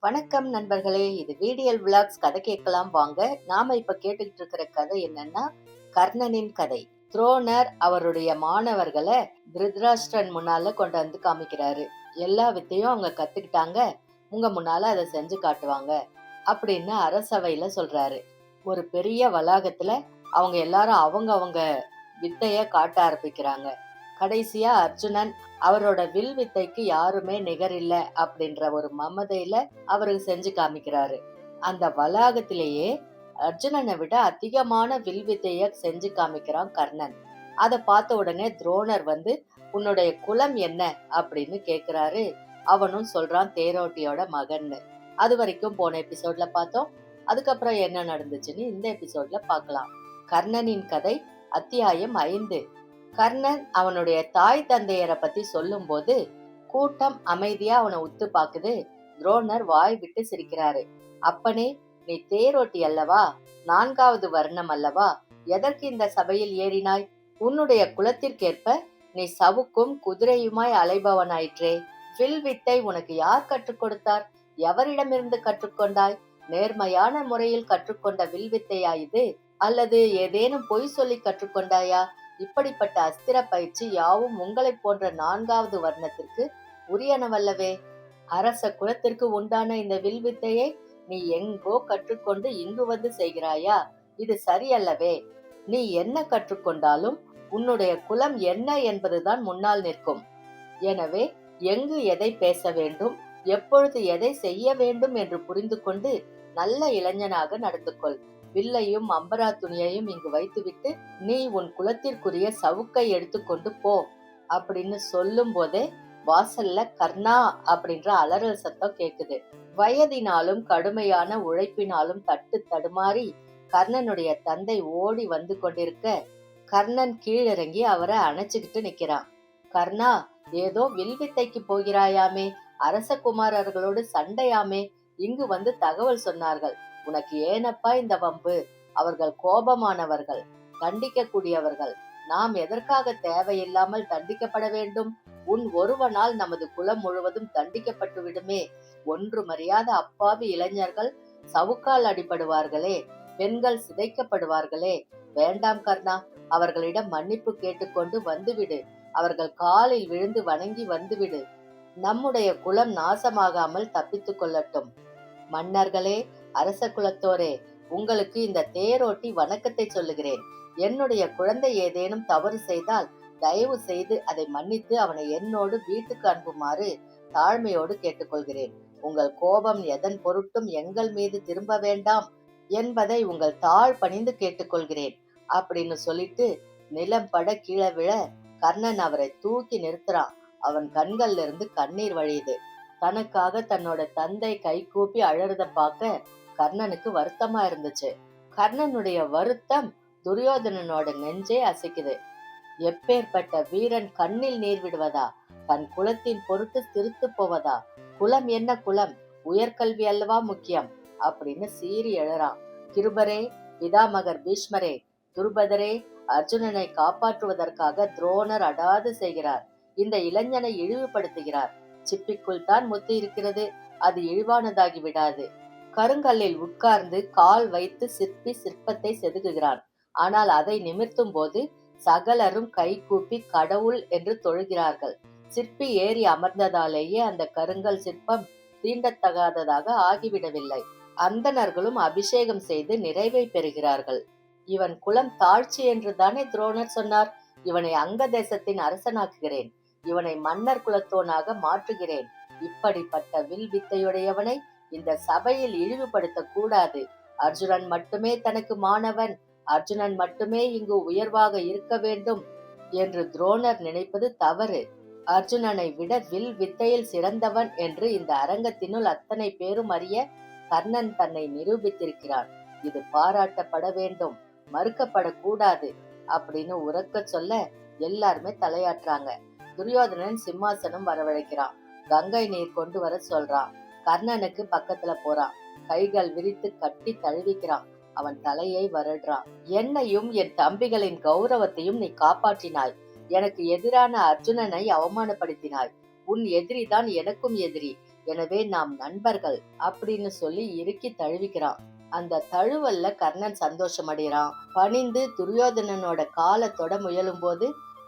வணக்கம் நண்பர்களே, இது வீடியல் விலாக்ஸ். கதை கேட்கலாம் வாங்க. நாம இப்ப கேட்டுக்கிட்டு இருக்கிற கதை என்னன்னா, கர்ணனின் கதை. துரோணர் அவருடைய மாணவர்களை திருதராஷ்டிரன் முன்னால கொண்டு வந்து காமிக்கிறாரு. எல்லா வித்தையும் அவங்க கத்துக்கிட்டாங்க, உங்க முன்னால அதை செஞ்சு காட்டுவாங்க அப்படின்னு அரசவையில சொல்றாரு. ஒரு பெரிய வளாகத்துல அவங்க எல்லாரும் அவங்க அவங்க வித்தைய காட்ட ஆரம்பிக்கிறாங்க. கடைசியா அர்ஜுனன் அவரோட வில் வித்தைக்கு யாருமே நிகரில்ல அப்படின்ற ஒரு மமதையில அவரு செஞ்சு காமிக்கிறாரு. அந்த வளாகத்திலேயே அர்ஜுனனை விட அதிகமான வில் வித்தைய செஞ்சு காமிக்கிறான் கர்ணன். அதை பார்த்த உடனே துரோணர் வந்து, உன்னுடைய குலம் என்ன அப்படின்னு கேக்குறாரு. அவனும் சொல்றான், தேரோட்டியோட மகன்னு. அது வரைக்கும் போன எபிசோட்ல பார்த்தோம். அதுக்கப்புறம் என்ன நடந்துச்சுன்னு இந்த எபிசோட்ல பார்க்கலாம். கர்ணனின் கதை, அத்தியாயம் 5. கர்ணன் அவனுடைய தாய் தந்தையரை பத்தி சொல்லும் போது கூட்டம் அமைதியா அவனை உத்து பாக்குது. துரோணர் வாய் விட்டு சிரிக்கிறாரு. அப்பனே, நீ தேரோட்டி அல்லவா? 4வது வர்ணம் அல்லவா? எதற்கு இந்த சபையில் ஏறினாய்? உன்னுடைய குலத்திற்கேற்ப நீ சவுக்கும் குதிரையுமாய் அலைபவனாயிற்றே. வில் வித்தை உனக்கு யார் கற்றுக் கொடுத்தார்? எவரிடமிருந்து கற்றுக்கொண்டாய்? நேர்மையான முறையில் கற்றுக்கொண்ட வில் வித்தையா இது? அல்லது ஏதேனும் பொய் சொல்லி கற்றுக்கொண்டாயா? இப்படிப்பட்ட அஸ்திர பயிற்சி யாவும் உங்களை போன்ற 4வது வர்ணத்திற்கு உரியனவல்லவே. அரச குலத்திற்கு உண்டான இந்த வில் வித்தையை நீ எங்கோ கற்றுக்கொண்டு இங்கு வந்து செய்கிறாயா? இது சரியல்லவே. நீ என்ன கற்றுக்கொண்டாலும் உன்னுடைய குலம் என்ன என்பதுதான் முன்னால் நிற்கும். எனவே எங்கு எதை பேச வேண்டும், எப்பொழுது எதை செய்ய வேண்டும் என்று புரிந்து கொண்டு நல்ல இளைஞனாக நடந்துகொள். வில்லையும் அம்பரா துணியையும் இங்கு வைத்துவிட்டு நீ உன் குலத்திற்குரிய சவுக்கை எடுத்துக்கொண்டு போ அப்படின்னு சொல்லும் போதே வாசல்ல கர்ணா அப்படின்ற அலறல் சத்தம் கேக்குது. வயதினாலும் கடுமையான உழைப்பினாலும் தட்டு தடுமாறி கர்ணனுடைய தந்தை ஓடி வந்து கொண்டிருக்க, கர்ணன் கீழிறங்கி அவரை அணைச்சுக்கிட்டு நிக்கிறான். கர்ணா, ஏதோ வில்வித்தைக்கு போகிறாயாமே, அரசகுமாரர்களோடு சண்டையாமே, இங்கு வந்து தகவல் சொன்னார்கள். உனக்கு ஏனப்பா இந்த வம்பு? அவர்கள் கோபமானவர்கள், தண்டிக்க கூடியவர்கள். நாம் எதற்காக தேவையில்லாமல் தண்டிக்கப்பட வேண்டும்? உன் ஒருவனால் நமது குலம் முழுவதும் தண்டிக்கப்பட்டு விடுமே. ஒன்றுமறியாத அப்பாவி இளைஞர்கள் சவுக்கால் அடிபடுவார்களே, பெண்கள் சிதைக்கப்படுவார்களே. வேண்டாம் கர்ணா, அவர்களிடம் மன்னிப்பு கேட்டுக்கொண்டு வந்துவிடு. அவர்கள் காலில் விழுந்து வணங்கி வந்துவிடு. நம்முடைய குலம் நாசமாகாமல் தப்பித்துக் கொள்ளட்டும். மன்னர்களே, அரச குலத்தோரே, உங்களுக்கு இந்த தேரோட்டி வணக்கத்தை சொல்லுகிறேன். என்னுடைய குழந்தை ஏதேனும் தவறு செய்தால் தயவு செய்து அதை மன்னித்து அவனை என்னோடு வீட்டுக்கு அனுப்புமாறு தாழ்மையோடு கேட்டுக்கொள்கிறேன். உங்கள் கோபம் எதன் பொருட்டும் எங்கள் மீது திரும்ப வேண்டாம் என்பதை உங்கள் தாழ் பணிந்து கேட்டுக்கொள்கிறேன் அப்படின்னு சொல்லிட்டு நிலம் பட கீழே விழ கர்ணன் அவரை தூக்கி நிறுத்துறான். அவன் கண்கள்ல இருந்து கண்ணீர் வழியுது. தனக்காக தன்னோட தந்தை கை கூப்பி அழறத பார்க்க கர்ணனுக்கு வருத்தமா இருந்துச்சு. கர்ணனுடைய வருத்தம் துரியோதனனோட நெஞ்சே அசைக்குது. எப்பேற்பட்ட வீரன் கண்ணில் நீர் விடுவதா? தன் குலத்தின் பொருட்டு சிரித்து போவதா? குலம் என்ன குலம்? உயர்கல்வி அல்லவா முக்கியம் அப்படின்னு சீறி எழறான். கிருபரே, பிதாமகர் பீஷ்மரே, துருபதரே, அர்ஜுனனை காப்பாற்றுவதற்காக துரோணர் அடாது செய்கிறார். இந்த இளைஞனை இழிவுபடுத்துகிறார். சிப்பிக்குள் தான் முத்து இருக்கிறது, அது இழிவானதாகி விடாது. கருங்கல்லில் உட்கார்ந்து கால் வைத்து சிற்பி சிற்பத்தை செதுக்குகிறான். ஆனால் அதை நிமிர்த்தும் போது சகலரும் கை கூப்பி கடவுள் என்று தொழுகிறார்கள். சிற்பி ஏறி அமர்ந்ததாலேயே அந்த கருங்கல் சிற்பம் தீண்டத்தகாததாக ஆகிவிடவில்லை. அந்தணர்களும் அபிஷேகம் செய்து நிறைவை பெறுகிறார்கள். இவன் குலம் தாழ்ச்சி என்று தானே துரோணர் சொன்னார். இவனை அங்க தேசத்தின் அரசனாக்குகிறேன். இவனை மன்னர் குலத்தோனாக மாற்றுகிறேன். இப்படிப்பட்ட வில் வித்தையுடையவனை இந்த சபையில் இழிவுபடுத்த கூடாது. அர்ஜுனன் மட்டுமே தனக்கு மாணவன், அர்ஜுனன் மட்டுமே இங்கு உயர்வாக இருக்க வேண்டும் என்று துரோணர் நினைப்பது தவறு. அர்ஜுனனை விட வில் வித்தையில் சிறந்தவன் என்று இந்த அரங்கத்தினுள் அத்தனை பேரும் அறிய கர்ணன் தன்னை நிரூபித்திருக்கிறான். இது பாராட்டப்பட வேண்டும், மறுக்கப்படக்கூடாது அப்படின்னு உரக்க சொல்ல எல்லாருமே தலையாட்டுறாங்க. துரியோதனன் சிம்மாசனம் வரவழைக்கிறான். கங்கை நீர் கொண்டு வர சொல்றான். கர்ணனுக்கு பக்கத்துல போறான். கைகள் விரித்து கட்டி தழுவிக்கிறான். அவன் தலையை வருடுறான். என்னையும் என் தம்பிகளின் கௌரவத்தையும் நீ காப்பாற்றினாய். எனக்கு எதிரான அர்ஜுனனை அவமானப்படுத்தினாய். உன் எதிரிதான் எனக்கும் எதிரி. எனவே நாம் நண்பர்கள் அப்படின்னு சொல்லி இறுக்கி தழுவிக்கிறான். அந்த தழுவல்ல கர்ணன் சந்தோஷம் அடைகிறான். பணிந்து துரியோதனனோட காலை தொட முயலும் போது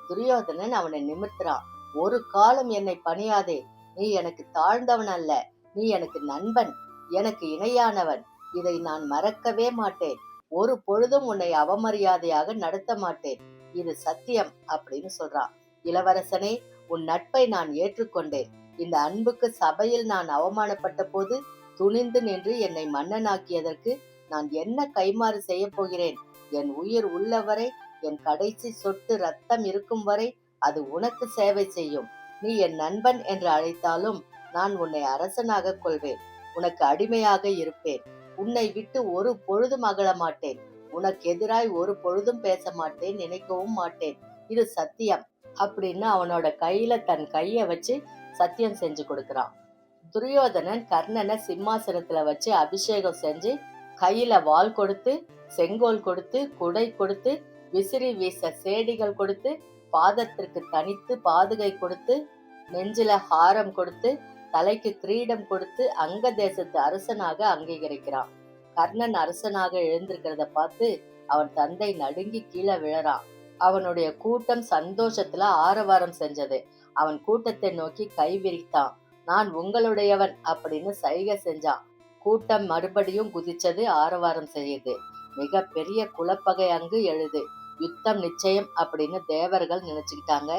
துரியோதனன் அவனை நிமிர்த்துறான். ஒரு காலம் என்னை பணியாதே, நீ எனக்கு தாழ்ந்தவன் அல்ல, நீ எனக்கு நண்பன், எனக்கு இணையானவன், இதை நான் மறக்கவே மாட்டேன், ஒரு பொழுதும் உன்னை அவமரியாதையாக நடத்த மாட்டேன், இது சத்தியம் அப்படின்னு சொல்றான். இளவரசனே, உன் நட்பை நான் ஏற்றுக்கொண்டேன். இந்த அன்புக்கு சபையில் நான் அவமானப்பட்ட போது துணிந்து நின்று என்னை மன்னனாக்கியதற்கு நான் என்ன கைமாறு செய்ய போகிறேன்? என் உயிர் உள்ளவரை, என் கடைசி சொட்டு ரத்தம் இருக்கும் வரை அது உனக்கு சேவை செய்யும். நீ என் நண்பன் என்று அழைத்தாலும் நான் உன்னை அரசனாக கொள்வேன், உனக்கு அடிமையாக இருப்பேன், உன்னை விட்டு ஒரு பொழுதும் அகல மாட்டேன், உனக்கு எதிராய் ஒரு பொழுதும் பேச மாட்டேன், நினைக்கவும் மாட்டேன், இது சத்தியம் அப்படின்னு அவனோட கையில தன் கைய வச்சு சத்தியம் செஞ்சு கொடுக்கிறான். துரியோதனன் கர்ணனை சிம்மாசனத்துல வச்சு அபிஷேகம் செஞ்சு கையில வாள் கொடுத்து, செங்கோல் கொடுத்து, குடை கொடுத்து, விசிறி வீச சேடிகள் கொடுத்து, பாதத்திற்கு தனித்து பாதுகை கொடுத்து, நெஞ்சில ஹாரம் கொடுத்து, தலைக்கு கிரீடம் கொடுத்து அங்க தேசத்து அரசனாக அங்கீகரிக்கிறான். கர்ணன் அரசனாக எழுந்திருக்கிறத பார்த்து அவன் தந்தை நடுங்கி கீழே விழறான். அவனுடைய கூட்டம் சந்தோஷத்துல ஆரவாரம் செஞ்சது. அவன் கூட்டத்தை நோக்கி கை விரித்தான். நான் உங்களுடையவன் அப்படின்னு சைகை செஞ்சான். கூட்டம் மறுபடியும் குதிச்சது, ஆரவாரம் செய்யுது. மிக பெரிய குலப்பகை அங்கு எழுது. யுத்தம் நிச்சயம் அப்படின்னு தேவர்கள் நினைச்சுக்கிட்டாங்க.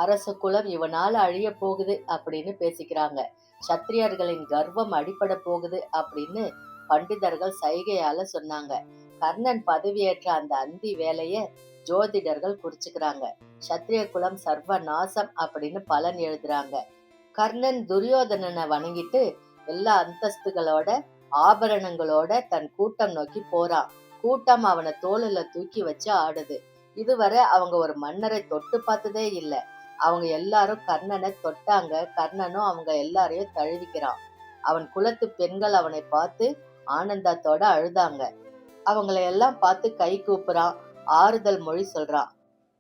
அரச குலம் இவனால அழிய போகுது அப்படின்னு பேசிக்கிறாங்க. சத்திரியர்களின் கர்வம் அடிபட போகுது அப்படின்னு பண்டிதர்கள் சைகையால சொன்னாங்க. கர்ணன் பதவியேற்ற அந்த அந்தி வேலைய ஜோதிடர்கள் குறிச்சுக்கிறாங்க. சத்திரிய குலம் சர்வ நாசம் அப்படின்னு பலன் எழுதுறாங்க. கர்ணன் துரியோதனனை வணங்கிட்டு எல்லா அந்தஸ்துகளோட ஆபரணங்களோட தன் கூட்டம் நோக்கி போறான். கூட்டம் அவனை தோளில தூக்கி வச்சு ஆடுது. இதுவரை அவங்க ஒரு மன்னரை தொட்டு பார்த்ததே இல்லை. அவங்க எல்லாரும் கர்ணனை தொட்டாங்க. கர்ணனும் அவங்க எல்லாரையும் தழுவிக்கிறான். அவன் குலத்து பெண்கள் அவனை பார்த்து ஆனந்தத்தோட அழுதாங்க. அவங்களை எல்லாம் பார்த்து கை கூப்புறான், ஆறுதல் மொழி சொல்றான்.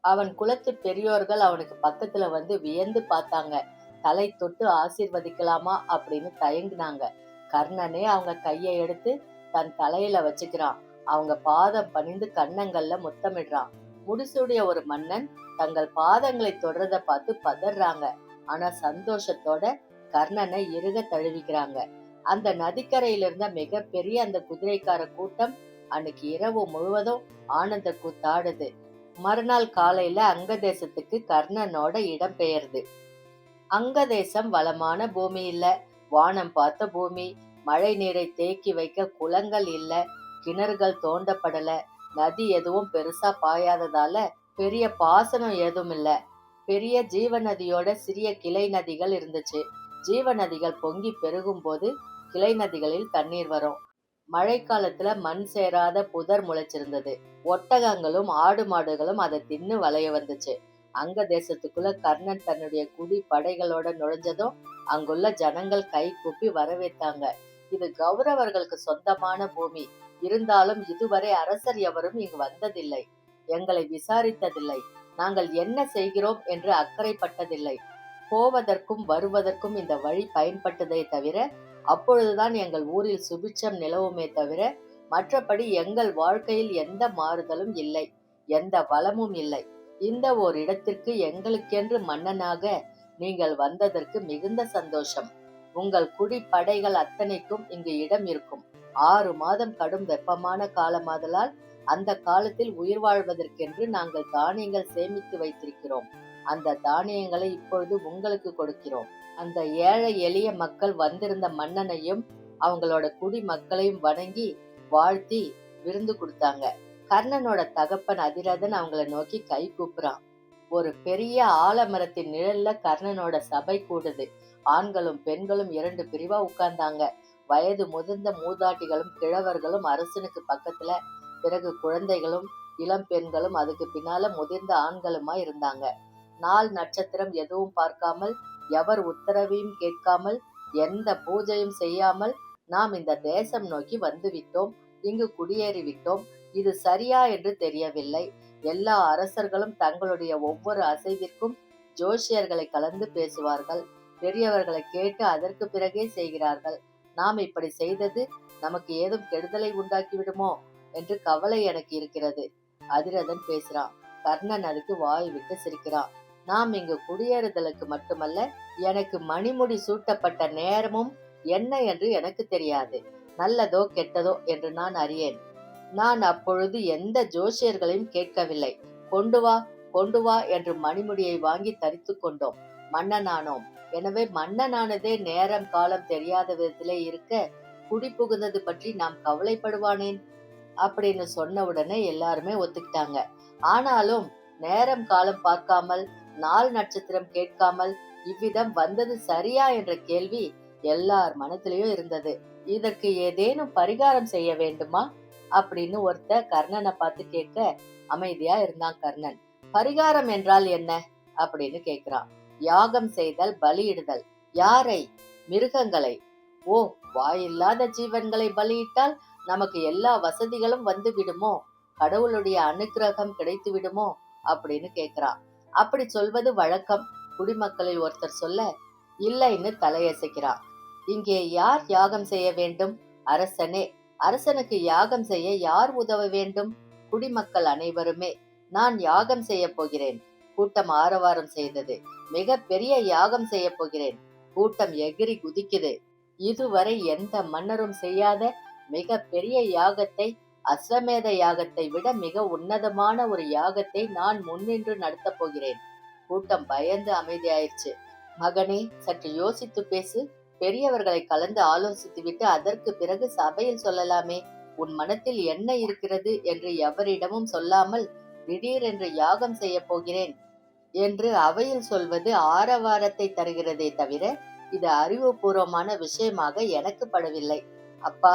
அவன் குலத்து பெரியோர்கள் அவனுக்கு பக்கத்துல வந்து வியந்து பார்த்தாங்க. தலை தொட்டு ஆசீர்வதிக்கலாமா அப்படின்னு தயங்கினாங்க. கர்ணனே அவங்க கையை எடுத்து தன் தலையில வச்சுக்கிறான். அவங்க பாதம் பணிந்து கன்னங்கள்ல முத்தமிடுறான். முடிசூடிய ஒரு மன்னன் தங்கள் பாதங்களை தொடரத பார்த்து பதறாங்க. ஆனா சந்தோஷத்தோட கர்ணனை இறுக தழுவிக்கிறாங்க. அந்த நதிக்கரையில இருந்த மிக பெரிய அந்த குதிரைக்கார கூட்டம் அன்னைக்கு இரவு முழுவதும் ஆனந்த கூத்தாடுது. மறுநாள் காலையில அங்க தேசத்துக்கு கர்ணனோட இடம் பெயர்து. அங்க தேசம் வளமான பூமி இல்ல, வானம் பார்த்த பூமி, மழை நீரை தேக்கி வைக்க குளங்கள் இல்ல, கிணறுகள் தோண்டப்படல, நதி எதுவும் பெருசா பாயாததால பெரிய பாசனம் ஏதும் இல்ல. பெரிய ஜீவ நதியோட சிறிய கிளை நதிகள் இருந்துச்சு. ஜீவ நதிகள் பொங்கி பெருகும் போது கிளை நதிகளில் தண்ணீர் வரும். மழை காலத்துல மண் சேராத புதர் முளைச்சிருந்தது. ஒட்டகங்களும் ஆடு மாடுகளும் அதை தின்னு வளைய வந்துச்சு. அங்க தேசத்துக்குள்ள கர்ணன் தன்னுடைய குடி படைகளோட நுழைஞ்சதும் அங்குள்ள ஜனங்கள் கை கூப்பி வரவேற்றாங்க. இது கௌரவர்களுக்கு சொந்தமான பூமி, இருந்தாலும் இதுவரை அரசர் எவரும் இங்கு வந்ததில்லை, எங்களை விசாரித்ததில்லை, நாங்கள் என்ன செய்கிறோம் என்று அக்கறைப்பட்டதில்லை. போவதற்கும் வருவதற்கும் இந்த வழி பயன்பட்டதை தவிர, அப்பொழுதுதான் எங்கள் ஊரில் சுபிட்சம் நிலவுமே தவிர, மற்றபடி எங்கள் வாழ்க்கையில் எந்த மாறுதலும் இல்லை, எந்த வளமும் இல்லை. இந்த ஓர் இடத்திற்கு எங்களுக்கென்று மன்னனாக நீங்கள் வந்ததற்கு மிகுந்த சந்தோஷம். உங்கள் குடி படைகள் அத்தனைக்கும் இங்கு இடம் இருக்கும். 6 மாதம் கடும் வெப்பமான காலமாதலால் அந்த காலத்தில் உயிர் வாழ்வதற்கென்று நாங்கள் தானியங்கள் சேமித்து வைத்திருக்கிறோம். அந்த தானியங்களை இப்பொழுது உங்களுக்கு கொடுக்கிறோம். அந்த ஏழை எளிய மக்கள் வந்திருந்த மன்னனையும் அவங்களோட குடி மக்களையும் வணங்கி வாழ்த்தி விருந்து கொடுத்தாங்க. கர்ணனோட தகப்பன் அதிரதன் அவங்கள நோக்கி கை கூப்புறான். ஒரு பெரிய ஆலமரத்தின் நிழல்ல கர்ணனோட சபை கூடுது. ஆண்களும் பெண்களும் 2 பிரிவா உட்கார்ந்தாங்க. வயது முதிர்ந்த மூதாட்டிகளும் கிழவர்களும் அரசனுக்கு பக்கத்துல, பிறகு குழந்தைகளும் இளம் பெண்களும், அதுக்கு பின்னால முதிர்ந்த ஆண்களுமா இருந்தாங்க. நாள் நட்சத்திரம் எதுவும் பார்க்காமல், எவர் உத்தரவையும் கேட்காமல், எந்த பூஜையும் செய்யாமல் நாம் இந்த தேசம் நோக்கி வந்து விட்டோம், இங்கு குடியேறி விட்டோம். இது சரியா என்று தெரியவில்லை. எல்லா அரசர்களும் தங்களுடைய ஒவ்வொரு அசைவிற்கும் ஜோசியர்களை கலந்து பேசுவார்கள். பெரியவர்களை கேட்டு அதற்கு பிறகே செய்கிறார்கள். நாம் இப்படி செய்தது நமக்கு ஏதும் கெடுதலை உண்டாக்கி விடுமோ என்று கவலை எனக்கு இருக்கிறது. அதிரதன் பேசுறான். கர்ணன் அதுக்கு வாய் விட்டு சிரிக்கிறான். நாம் இங்கு குடியேறுதலுக்கு மட்டுமல்ல, எனக்கு மணிமுடி சூட்டப்பட்ட நேரமும் என்ன என்று எனக்கு தெரியாது. நல்லதோ கெட்டதோ என்று நான் அறியேன். நான் அப்பொழுது எந்த ஜோசியர்களையும் கேட்கவில்லை. கொண்டு வா கொண்டு வா என்று மணிமுடியை வாங்கி தரித்து கொண்டோம். மன்னனானோம். எனவே மன்னனானதே நேரம் காலம் தெரியாத விதத்திலே இருக்க குடி புகுந்தது பற்றி நாம் கவலைப்படுவானேன் அப்படின்னு சொன்ன உடனே எல்லாருமே ஒத்துக்கிட்டாங்க. ஆனாலும் நேரம் காலம் பார்க்காமல், நாள் நட்சத்திரம் கேட்காமல் இவ்விதம் வந்தது சரியா என்ற கேள்வி எல்லார் மனத்திலேயும் இருந்தது. இதற்கு ஏதேனும் பரிகாரம் செய்ய வேண்டுமா அப்படின்னு ஒருத்தர் கர்ணனை பார்த்து கேட்க அமைதியா இருந்தான் கர்ணன். பரிகாரம் என்றால் என்ன அப்படின்னு கேக்குறான். யாகம் செய்தல், பலியிடுதல். யாரை? மிருகங்களை. ஓ, வாயில்லாத ஜீவன்களை பலியிட்டால் நமக்கு எல்லா வசதிகளும் வந்து விடுமோ, கடவுளுடைய அனுக்கிரகம் கிடைத்து விடுமோ அப்படின்னு கேக்குறான். அப்படி சொல்வது வழக்கம். குடிமக்களில் ஒருத்தர் சொல்ல, இல்லைன்னு தலையசைக்கிறான். இங்கே யார் யாகம் செய்ய வேண்டும்? அரசனே. அரசனுக்கு யாகம் செய்ய யார் உதவ வேண்டும்? குடிமக்கள் அனைவருமே. நான் யாகம் செய்ய போகிறேன். கூட்டம் ஆரவாரம் செய்தது. மிக பெரிய யாகம் செய்ய போகிறேன். கூட்டம் எகிரி குதிக்குது. இதுவரை எந்த மன்னரும் செய்யாத மிக பெரிய யாகத்தை, அஸ்வமேத யாகத்தை விட மிக உன்னதமான ஒரு யாகத்தை நான் முன்னின்று நடத்தப் போகிறேன். கூட்டம் பயந்து அமைதியாயிடுச்சு. மகனே, சற்று யோசித்து பேசு. பெரியவர்களை கலந்து ஆலோசித்துவிட்டு அதற்கு பிறகு சபையில் சொல்லலாமே. உன் மனத்தில் என்ன இருக்கிறது என்று எவரிடமும் சொல்லாமல் திடீரென்று யாகம் செய்ய போகிறேன் என்று அவையில் சொல்வது ஆரவாரத்தை தருகிறதே தவிர இது அறிவுபூர்வமான விஷயமாக எனக்கு படவில்லை. அப்பா,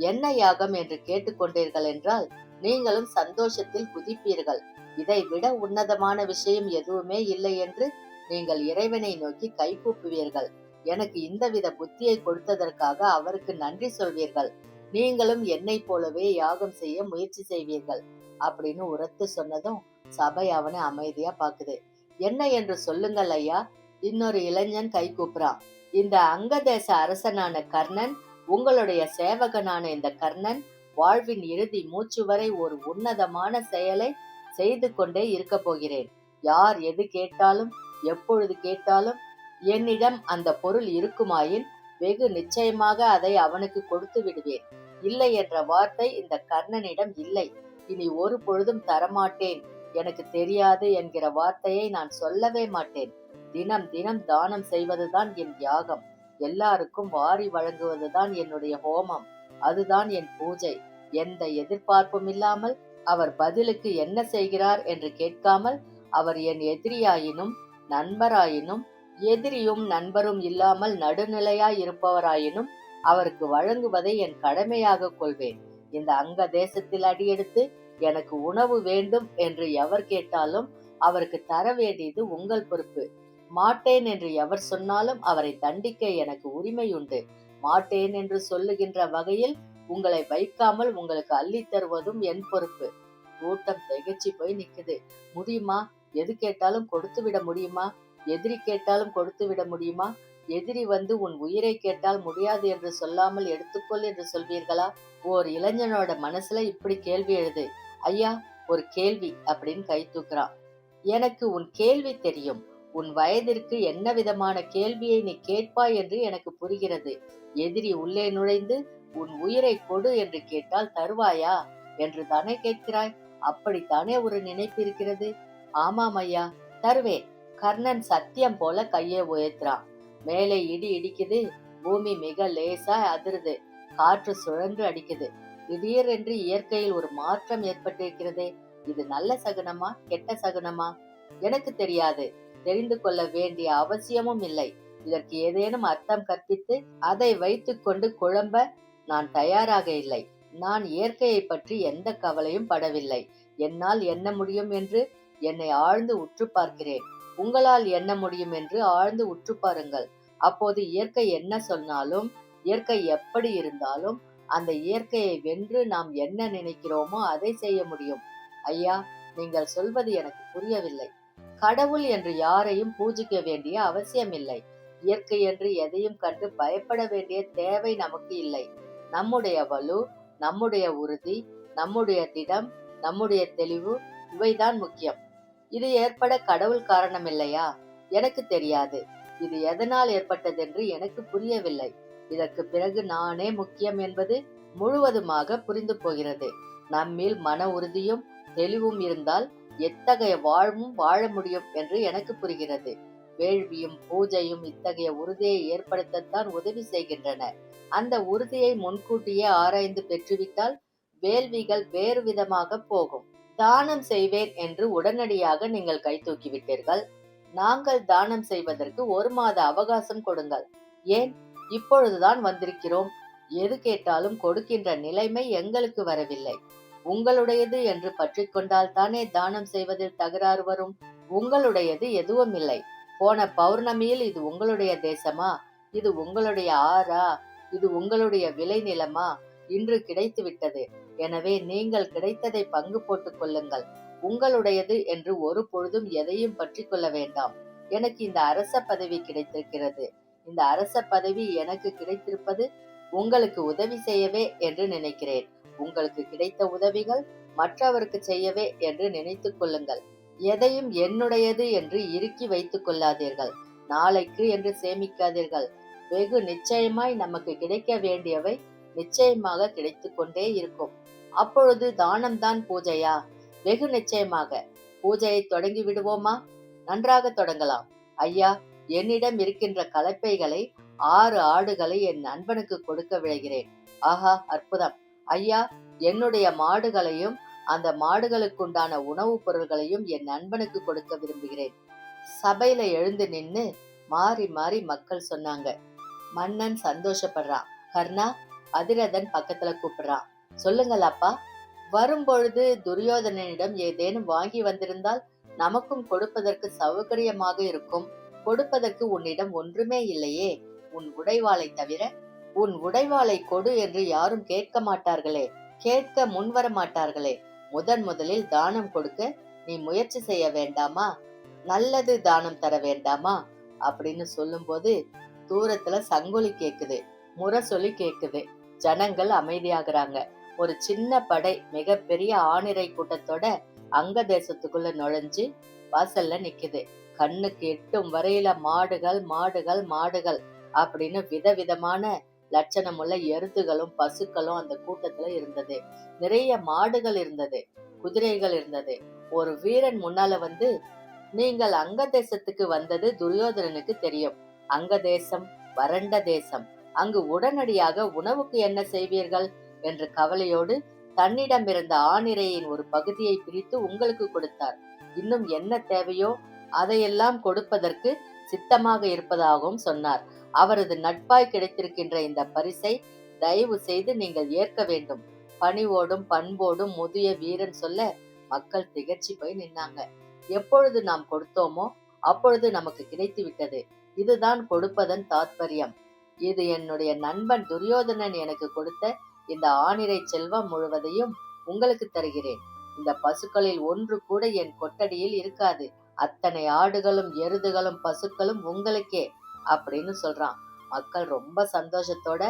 என்ன யாகம் என்று கேட்டுக்கொண்டீர்கள் என்றால் நீங்களும் சந்தோஷத்தில் குதிப்பீர்கள். இதை விட உன்னதமான விஷயம் எதுவுமே இல்லை என்று நீங்கள் இறைவனை நோக்கி கைகூப்புவீர்கள். எனக்கு இந்தவித புத்தியை கொடுத்ததற்காக அவருக்கு நன்றி சொல்வீர்கள். நீங்களும் என்னை போலவே யாகம் செய்ய முயற்சி செய்வீர்கள் அப்படின்னு உரத்து சொன்னதும் சபை அவனை அமைதியா பாக்குது. என்ன என்று சொல்லுங்கள் ஐயா. இன்னொரு இளைஞன் கை கூப்புறான். இந்த அங்கதேச அரசனான கர்ணன், உங்களுடைய சேவகனான இந்த கர்ணன் வாழ்வின் இறுதி மூச்சு வரை ஒரு உன்னதமான செயலை செய்து கொண்டே இருக்க போகிறேன். யார் எது கேட்டாலும் எப்பொழுது கேட்டாலும் என்னிடம் அந்த பொருள் இருக்குமாயின் வெகு நிச்சயமாக அதை அவனுக்கு கொடுத்து விடுவேன். இல்லை என்ற வார்த்தை இந்த கர்ணனிடம் இல்லை. இனி ஒரு பொழுதும் தரமாட்டேன், எனக்கு தெரியாது என்கிற வார்த்தையை நான் சொல்லவே மாட்டேன். தினம் தினம் தானம் செய்வதுதான் என் யாகம். எல்லாருக்கும் வாரி வழங்குவதுதான் என்னுடைய ஹோமம். அதுதான் என் பூஜை. எந்த எதிர்பார்ப்பும் இல்லாமல், அவர் பதிலுக்கு என்ன செய்கிறார் என்று கேட்காமல், அவர் என் எதிரியாயினும் நண்பராயினும், எதிரியும் நண்பரும் இல்லாமல் நடுநிலையாய் இருப்பவராயினும் அவருக்கு வழங்குவதை என் கடமையாக கொள்வேன். இந்த அங்க தேசத்தில் அடியெடுத்து எனக்கு உணவு வேண்டும் என்று எவர் கேட்டாலும் அவருக்கு தர வேண்டியது உங்கள் பொறுப்பு. மாட்டேன் என்று எவர் சொன்னாலும் அவரை தண்டிக்க எனக்கு உரிமை உண்டு. மாட்டேன் என்று சொல்லுகின்ற வகையில் உங்களை வைக்காமல் உங்களுக்கு அள்ளி தருவதும் என் பொறுப்பு. கூட்டம் திகைச்சு போய் நிக்குது. முடியுமா? எது கேட்டாலும் கொடுத்து விட முடியுமா? எதிரி கேட்டாலும் கொடுத்து விட முடியுமா? எதிரி வந்து உன் உயிரை கேட்டால் முடியாது என்று சொல்லாமல் எடுத்துக்கொள் என்று சொல்வீர்களா? ஓர் இளைஞனோட மனசுல இப்படி கேள்வி எழுது. ஐயா, ஒரு கேள்வி அப்படின்னு கை தூக்குறான். எனக்கு உன் கேள்வி தெரியும். உன் வயதிற்கு என்ன விதமான கேள்வியை நீ கேட்பாய் என்று எனக்கு புரிகிறது. எதிரி உள்ளே நுழைந்து உன் உயிரை கொடு என்று கேட்டால் தருவாயா என்று தானே கேட்கிறாய். அப்படித்தானே ஒரு நினைப்பு இருக்கிறது. ஆமாம் ஐயா, தருவேன். கர்ணன் சத்தியம் போல கையை உயர்த்துறான். மேலே இடி இடிக்குது. பூமி மிக லேசா அதிருது. காற்று சுழன்று அடிக்குது. திடீரென்று இயற்கையில் ஒரு மாற்றம் ஏற்பட்டிருக்கிறதே. இது நல்ல சகுனமா கெட்ட சகுனமா? எனக்கு தெரியாது. தெரிந்து கொள்ள வேண்டிய அவசியமும் இல்லை. இதற்கு ஏதேனும் அர்த்தம் கற்பித்து அதை வைத்துக் கொண்டு குழம்ப நான் தயாராக இல்லை. நான் இயற்கையை பற்றி எந்த கவலையும் படவில்லை. என்னால் என்ன முடியும் என்று என்னை ஆழ்ந்து உற்று பார்க்கிறேன். உங்களால் என்ன முடியும் என்று ஆழ்ந்து உற்று பாருங்கள். அப்போது இயற்கை என்ன சொன்னாலும், இயற்கை எப்படி இருந்தாலும் அந்த இயற்கையை வென்று நாம் என்ன நினைக்கிறோமோ அதை செய்ய முடியும். ஐயா, நீங்கள் சொல்வது எனக்கு புரியவில்லை. கடவுள் என்று யாரையும் பூஜிக்க வேண்டிய அவசியம் இல்லை. இயற்கை என்று எதையும் கண்டு பயப்பட வேண்டிய தேவை நமக்கு இல்லை. நம்முடைய வலு, நம்முடைய உறுதி, நம்முடைய திடம், நம்முடைய தெளிவு, இவைதான் முக்கியம். இது ஏற்பட கடவுள் காரணமில்லையா? எனக்கு தெரியாது. இது எதனால் ஏற்பட்டதென்று எனக்கு புரியவில்லை. இதற்கு பிறகு நானே முக்கியம் என்பது முழுவதுமாக புரிந்து போகிறது. நம்மில் மன உறுதியும் தெளிவும் இருந்தால் எத்தகைய வாழ்வும் வாழ முடியும் என்று எனக்கு புரிகிறது. வேள்வியும் பூஜையும் இத்தகைய உறுதியை ஏற்படுத்தத்தான் உதவி செய்கின்றன. அந்த உறுதியை முன்கூட்டியே ஆராய்ந்து பெற்றுவிட்டால் வேள்விகள் வேறு விதமாக போகும். தானம் செய்வேன் என்று உடனடியாக நீங்கள் கை தூக்கிவிட்டீர்கள். நாங்கள் தானம் செய்வதற்கு 1 மாத அவகாசம் கொடுங்கள். ஏன் இப்பொழுதுதான் வந்திருக்கிறோம்? எது கேட்டாலும் கொடுக்கின்ற நிலைமை எங்களுக்கு வரவில்லை. உங்களுடையது என்று பற்றிக் கொண்டால் தானே தானம் செய்வதில் தகராறு வரும். உங்களுடையது எதுவும் இல்லை. போன பௌர்ணமியில் இது உங்களுடைய தேசமா? இது உங்களுடைய ஆறா? இது உங்களுடைய விளைநிலமா? இன்று கிடைத்து விட்டது. எனவே நீங்கள் கிடைத்ததை பங்கு போட்டுக் கொள்ளுங்கள். உங்களுடையது என்று ஒரு பொழுதும் எதையும் பற்றி கொள்ள வேண்டாம். எனக்கு இந்த அரச பதவி கிடைத்திருக்கிறது. இந்த அரச பதவி எனக்கு கிடைத்திருப்பது உங்களுக்கு உதவி செய்யவே என்று நினைக்கிறேன். உங்களுக்கு கிடைத்த உதவிகள் மற்றவருக்கு செய்யவே என்று நினைத்துக் கொள்ளுங்கள். எதையும் என்னுடையது என்று இறுக்கி வைத்துக் கொள்ளாதீர்கள். நாளைக்கு என்று சேமிக்காதீர்கள். வெகு நிச்சயமாய் நமக்கு கிடைக்க வேண்டியவை நிச்சயமாக கிடைத்துக் கொண்டே இருக்கும். அப்பொழுது தானம்தான் பூஜையா? வெகு நிச்சயமாக. பூஜையை தொடங்கி விடுவோமா? நன்றாக தொடங்கலாம். ஐயா, என்னிடம் இருக்கின்ற கலப்பைகளை 6 ஆடுகளை என் நண்பனுக்கு கொடுக்க விழைகிறேன். ஆஹா, அற்புதம்! ஐயா, என்னுடைய மாடுகளையும் அந்த மாடுகளுக்குண்டான உணவுப் பொருள்களையும் என் நண்பனுக்கு கொடுக்க விரும்புகிறேன். சபையில எழுந்து நின்னு மாறி மாறி மக்கள் சொன்னாங்க. மன்னன் சந்தோஷப்படுறான். கர்ணா, அதிரதன் பக்கத்துல கூப்பிடுறான். சொல்லுங்கள் அப்பா. வரும்பொழுது துரியோதனனிடம் ஏதேனும் வாங்கி வந்திருந்தால் நமக்கும் கொடுப்பதற்கு சௌகரியமாக இருக்கும். கொடுப்பதற்கு உன்னிடம் ஒன்றுமே இல்லையே, உன் உடைவாளை தவிர. உன் உடைவாளை கொடு என்று யாரும் கேட்க மாட்டார்களே, கேட்க முன்வர மாட்டார்களே. முதலில் தானம் கொடுக்க நீ முயற்சி செய்ய வேண்டாமா? நல்லது தானம் தர வேண்டாமா? அப்படின்னு சொல்லும்போது தூரத்துல சங்கொலி கேக்குது, முரசொலி கேக்குது. ஜனங்கள் அமைதியாகிறாங்க. ஒரு சின்ன படை மிகப்பெரிய ஆணிரை கூட்டத்தோட அங்க தேசத்துக்குள்ள நுழைஞ்சு வாசல்ல நிக்குது. கண்ணுக்கு எட்டும் வரையில மாடுகள் மாடுகள் மாடுகள் அப்படின்னு விதவிதமான லட்சணமுள்ள எருதுகளும் பசுக்களும் அந்த கூட்டத்துல இருந்தது. நிறைய மாடுகள் இருந்தது, குதிரைகள் இருந்தது. ஒரு வீரன் முன்னால வந்து, நீங்கள் அங்க தேசத்துக்கு வந்தது துரியோதனனுக்கு தெரியும். அங்க தேசம் வறண்ட தேசம். அங்கு உடனடியாக உணவுக்கு என்ன செய்வீர்கள் என்ற கவலையோடு தன்னிடம் இருந்த ஆணிரையின் ஒரு பகுதியை பிரித்து உங்களுக்கு கொடுத்தார். இன்னும் என்ன தேவையோ அதையெல்லாம் கொடுப்பதற்கு சித்தமாக இருப்பதாகவும் சொன்னார். அவரது நட்பாய் கிடைத்திருக்கின்ற இந்த பரிசை தயவு செய்து நீங்கள் ஏற்க வேண்டும். பணிவோடும் பண்போடும் முதிய வீரன் சொல்ல மக்கள் திகழ்ச்சி போய் நின்னாங்க. எப்பொழுது நாம் கொடுத்தோமோ அப்பொழுது நமக்கு கிடைத்து விட்டது. இதுதான் கொடுப்பதன் தாத்பரியம். இது என்னுடைய நண்பன் துரியோதனன் எனக்கு கொடுத்த இந்த ஆணிரை செல்வம் முழுவதையும் உங்களுக்கு தருகிறேன். இந்த பசுக்களில் ஒன்று கூட என் கொட்டடியில் இருக்காது. அத்தனை ஆடுகளும் எருதுகளும் பசுக்களும் உங்களுக்கே அப்படின்னு சொல்றான். மக்கள் ரொம்ப சந்தோஷத்தோட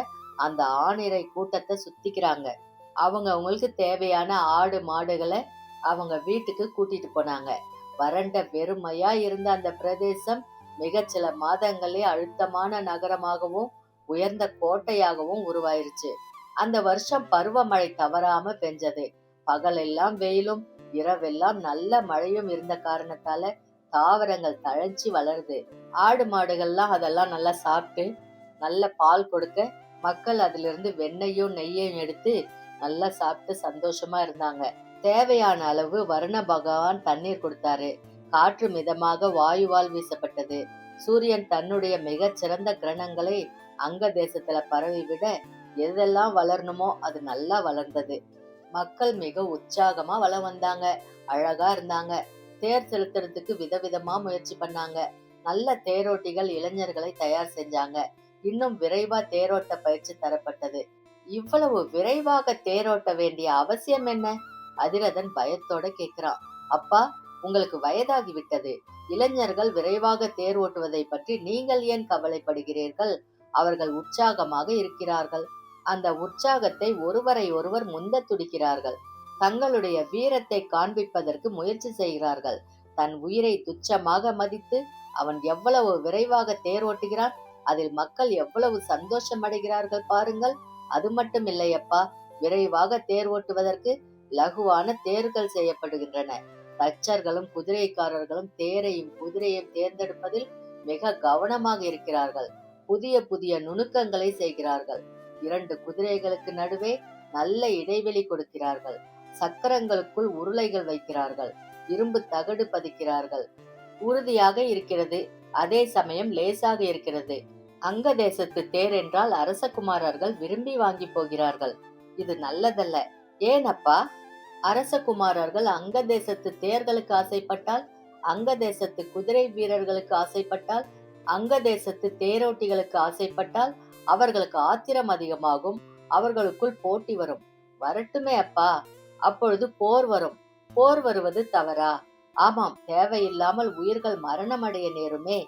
அந்த ஆணிரை கூட்டத்தை சுத்திக்கிறாங்க. அவங்களுக்கு தேவையான ஆடு மாடுகளை அவங்க வீட்டுக்கு கூட்டிட்டு போனாங்க. வறண்ட வெறுமையா இருந்த அந்த பிரதேசம் மிக சில மாதங்களே அழுத்தமான நகரமாகவும் உயர்ந்த கோட்டையாகவும் உருவாயிருச்சு. அந்த வருஷம் பருவமழை தவறாம பெஞ்சது. பகலெல்லாம் வெயிலும் இரவெல்லாம் நல்ல மழையும் இருந்த காரணத்தால தாவரங்கள் தழைச்சி வளருது. ஆடு மாடுகள்லாம் அதெல்லாம் நல்லா சாப்பிட்டு நல்ல பால் கொடுக்க மக்கள் அதிலிருந்து வெண்ணெயும் நெய்யையும் எடுத்து நல்லா சாப்பிட்டு சந்தோஷமா இருந்தாங்க. தேவையான அளவு வருண பகவான் தண்ணீர் கொடுத்தாரு. காற்று மிதமாக வாயுவால் வீசப்பட்டது. சூரியன் தன்னுடைய மிகச் சிறந்த கிரணங்களை அங்க தேசத்துல பரவி விட எதெல்லாம் வளரணுமோ அது நல்லா வளர்ந்தது. மக்கள் மிக உற்சாகமா வளம் வந்தாங்க. அழகா இருந்தாங்க. தேர் செலுத்துறதுக்கு விதவிதமா முயற்சி பண்ணாங்க. நல்ல தேரோட்டிகள் இளைஞர்களை தயார் செஞ்சாங்க. இன்னும் விரைவா தேரோட்ட பயிற்சி தரப்பட்டது. இவ்வளவு விரைவாக தேரோட்ட வேண்டிய அவசியம் என்ன? அதிரதன் பயத்தோட கேக்குறான். அப்பா, உங்களுக்கு வயதாகி விட்டது. இளைஞர்கள் விரைவாக தேர் ஓட்டுவதை பற்றி நீங்கள் ஏன் கவலைப்படுகிறீர்கள்? அவர்கள் உற்சாகமாக இருக்கிறார்கள். அந்த உற்சாகத்தை ஒருவரை ஒருவர் முந்த துடிக்கிறார்கள். தங்களுடைய வீரத்தை காண்பிப்பதற்கு முயற்சி செய்கிறார்கள். தன் உயிரை துச்சமாக மதித்து அவன் எவ்வளவு விரைவாக தேர் ஓட்டுகிறான், அதில் மக்கள் எவ்வளவு சந்தோஷம் அடைகிறார்கள் பாருங்கள். அது மட்டும் இல்லையப்பா, விரைவாக தேர் ஓட்டுவதற்கு லகுவான தேர்கள் செய்யப்படுகின்றன. தச்சர்களும் குதிரைக்காரர்களும் தேரையும் குதிரையும் தேர்ந்தெடுப்பதில் மிக கவனமாக இருக்கிறார்கள். புதிய புதிய நுணுக்கங்களை செய்கிறார்கள். 2 குதிரைகளுக்கு நடுவே நல்ல இடைவெளி கொடுக்கிறார்கள். சக்கரங்களுக்குள் உருளைகள் வைக்கிறார்கள். இரும்பு தகடு பதிக்கிறார்கள். உறுதியாக இருக்கிறது, அதே சமயம் லேசாக இருக்கிறது. அங்க தேசத்து தேர் என்றால் அரசகுமாரர்கள் விரும்பி வாங்கி போகிறார்கள். இது நல்லதல்ல. ஏனப்பா? அரசகுமாரர்கள் அங்க தேசத்து தேர்களுக்கு ஆசைப்பட்டால், அங்க தேசத்து குதிரை வீரர்களுக்கு ஆசைப்பட்டால், அங்க தேசத்து தேரோட்டிகளுக்கு ஆசைப்பட்டால் அவர்களுக்கு ஆத்திரம் அதிகமாகும். அவர்களுக்குள் போட்டி வரும். வரட்டுமே அப்பா, அப்பொழுது போர் வரும். போர் வருவது தவறா? ஆமாம், தேவையில்லாமல் உயிர்கள் மரணம் அடைய நேருமே.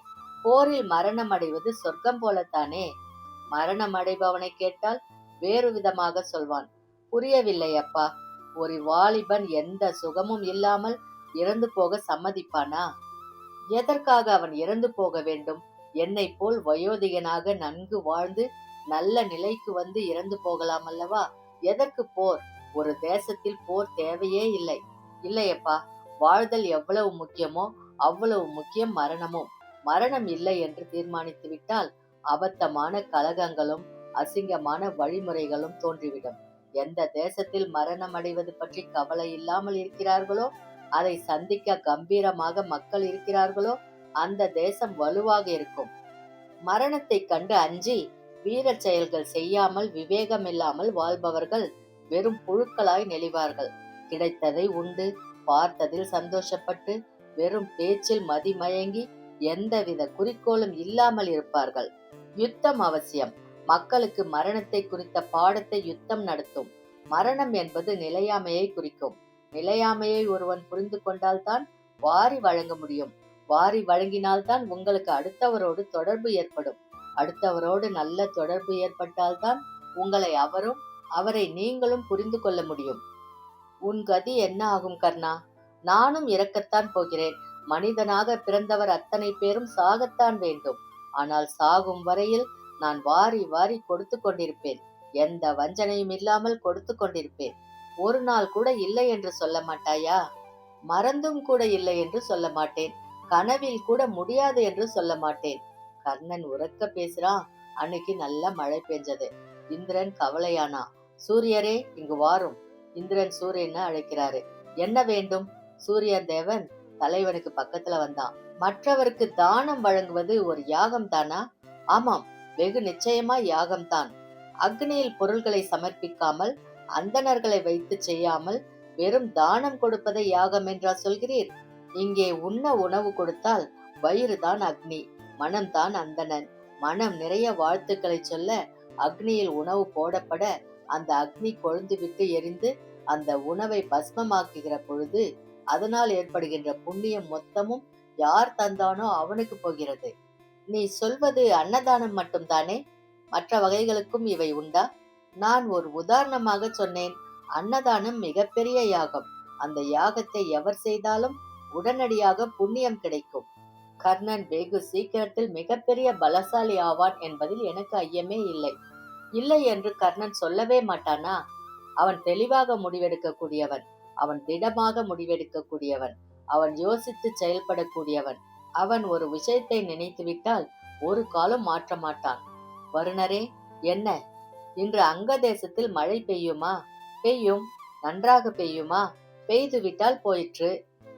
போரில் மரணம் அடைவது சொர்க்கம் போலத்தானே. மரணம் அடைபவனை கேட்டால் வேறு விதமாக சொல்வான். புரியவில்லை அப்பா. ஒரு வாலிபன் எந்த சுகமும் இல்லாமல் இறந்து போக சம்மதிப்பானா? எதற்காக அவன் இறந்து போக வேண்டும்? என்னை போல் வயோதிகனாக நன்கு வாழ்ந்து நல்ல நிலைக்கு வந்து இறந்து போகலாம் அல்லவா? எதற்கு போர்? ஒரு தேசத்தில் போர் தேவையே இல்லை. இல்லையப்பா, வாழ்தல் எவ்வளவு முக்கியமோ அவ்வளவு முக்கியம் மரணமும். மரணம் இல்லை என்று தீர்மானித்து விட்டால் அபத்தமான கலகங்களும் அசிங்கமான வழிமுறைகளும் தோன்றிவிடும். எந்த தேசத்தில் மரணம் அடைவது பற்றி கவலை இல்லாமல் இருக்கிறார்களோ, அதை சந்திக்க கம்பீரமாக மக்கள் இருக்கிறார்களோ, அந்த தேசம் வலுவாக இருக்கும். மரணத்தை கண்டு அஞ்சி வீர செயல்கள் செய்யாமல் விவேகமில்லாமல் வாழ்பவர்கள் வெறும் புழுக்களாய் நெளிவார்கள். கிடைத்ததை உண்டு, பார்த்ததில் சந்தோஷப்பட்டு வெறும் பேச்சில் மதிமயங்கி எந்தவித குறிக்கோளும் இல்லாமல் இருப்பார்கள். யுத்தம் அவசியம். மக்களுக்கு மரணத்தை குறித்த பாடத்தை யுத்தம் நடத்தும். மரணம் என்பது நிலையாமையை குறிக்கும். நிலையாமையை ஒருவன் புரிந்து கொண்டால்தான் வாரி வழங்க முடியும். வாரி வழங்கினால்தான் உங்களுக்கு அடுத்தவரோடு தொடர்பு ஏற்படும். அடுத்தவரோடு நல்ல தொடர்பு ஏற்பட்டால்தான் உங்களை அவரும் அவரை நீங்களும் புரிந்து கொள்ள முடியும். உன் கதி என்ன ஆகும் கர்ணா? நானும் இறக்கத்தான் போகிறேன். மனிதனாக பிறந்தவர் அத்தனை பேரும் சாகத்தான் வேண்டும். ஆனால் சாகும் வரையில் நான் வாரி வாரி கொடுத்து கொண்டிருப்பேன். எந்த வஞ்சனையும் இல்லாமல் கொடுத்து கொண்டிருப்பேன். ஒரு நாள் கூட இல்லை என்று சொல்ல மாட்டாயா? மறந்தும் கூட இல்லை என்று சொல்ல மாட்டேன். கனவில் கூட முடியாது என்று சொல்ல மாட்டேன். கர்ணன் உரக்க பேசுறான். அன்னைக்கு நல்ல மழை பெஞ்சது. இந்திரன் கவலையானா. சூரியரே, இங்கு வாரும். இந்திரன் சூரியனை அழைக்கிறாரு. என்ன வேண்டும்? சூரியன் தேவன் தலைவனுக்கு பக்கத்துல வந்தான். மற்றவருக்கு தானம் வழங்குவது ஒரு யாகம் தானா? ஆமாம், வெகு நிச்சயமா யாகம்தான். அக்னியில் பொருள்களை சமர்ப்பிக்காமல், அந்தணர்களை வைத்து செய்யாமல் வெறும் தானம் கொடுப்பதை யாகம் என்றா சொல்கிறீர்? இங்கே உண்ண உணவு கொடுத்தால் வயிறுதான் அக்னி, மனம்தான் அந்தணன். மனம் நிறைய வாழ்த்துக்களை சொல்ல அக்னியில் உணவு போடப்பட அந்த அக்னி கொழுந்து விட்டு எரிந்து அந்த உணவை பஸ்மமாக்குகிற பொழுது அதனால் ஏற்படுகின்ற புண்ணியம் மொத்தமும் யார் தந்தானோ அவனுக்கு போகிறது. நீ சொல்வது அன்னதானம் மட்டும்தானே? மற்ற வகைகளுக்கும் இவை உண்டா? நான் ஒரு உதாரணமாக சொன்னேன். அன்னதானம் மிகப்பெரிய யாகம். அந்த யாகத்தை எவர் செய்தாலும் உடனடியாக புண்ணியம் கிடைக்கும். கர்ணன் வெகு சீக்கிரத்தில் மிகப்பெரிய பலசாலி ஆவான் என்பதில் எனக்கு ஐயமே இல்லை. இல்லை என்று கர்ணன் சொல்லவே மாட்டானா? அவன் தெளிவாக முடிவெடுக்கக்கூடியவன். அவன் திடமாக முடிவெடுக்கக்கூடியவன். அவன் யோசித்து செயல்படக்கூடியவன். அவன் ஒரு விஷயத்தை நினைத்துவிட்டால் ஒரு காலம் மாற்ற மாட்டான். வருணரே, என்ன இன்று அங்க தேசத்தில் மழை பெய்யுமா? பெய்யும். நன்றாக பெய்யுமா? பெய்து விட்டால் போயிற்று.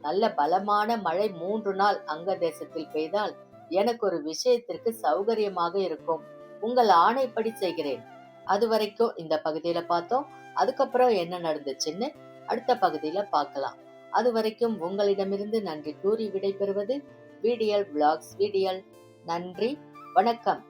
நல்ல பலமான மழை 3 நாள் அங்க தேசத்தில் பெய்தால் எனக்கு ஒரு விஷயத்திற்கு சௌகரியமாக இருக்கும். உங்கள் ஆணைப்படி செய்கிறேன். அது வரைக்கும் இந்த பகுதியில பார்த்தோம். அதுக்கப்புறம் என்ன நடந்துச்சுன்னு அடுத்த பகுதியில பார்க்கலாம். அது வரைக்கும் உங்களிடமிருந்து நன்றி கூறி விடைபெறுவது விடியல் விளாக்ஸ் விடியல். நன்றி, வணக்கம்.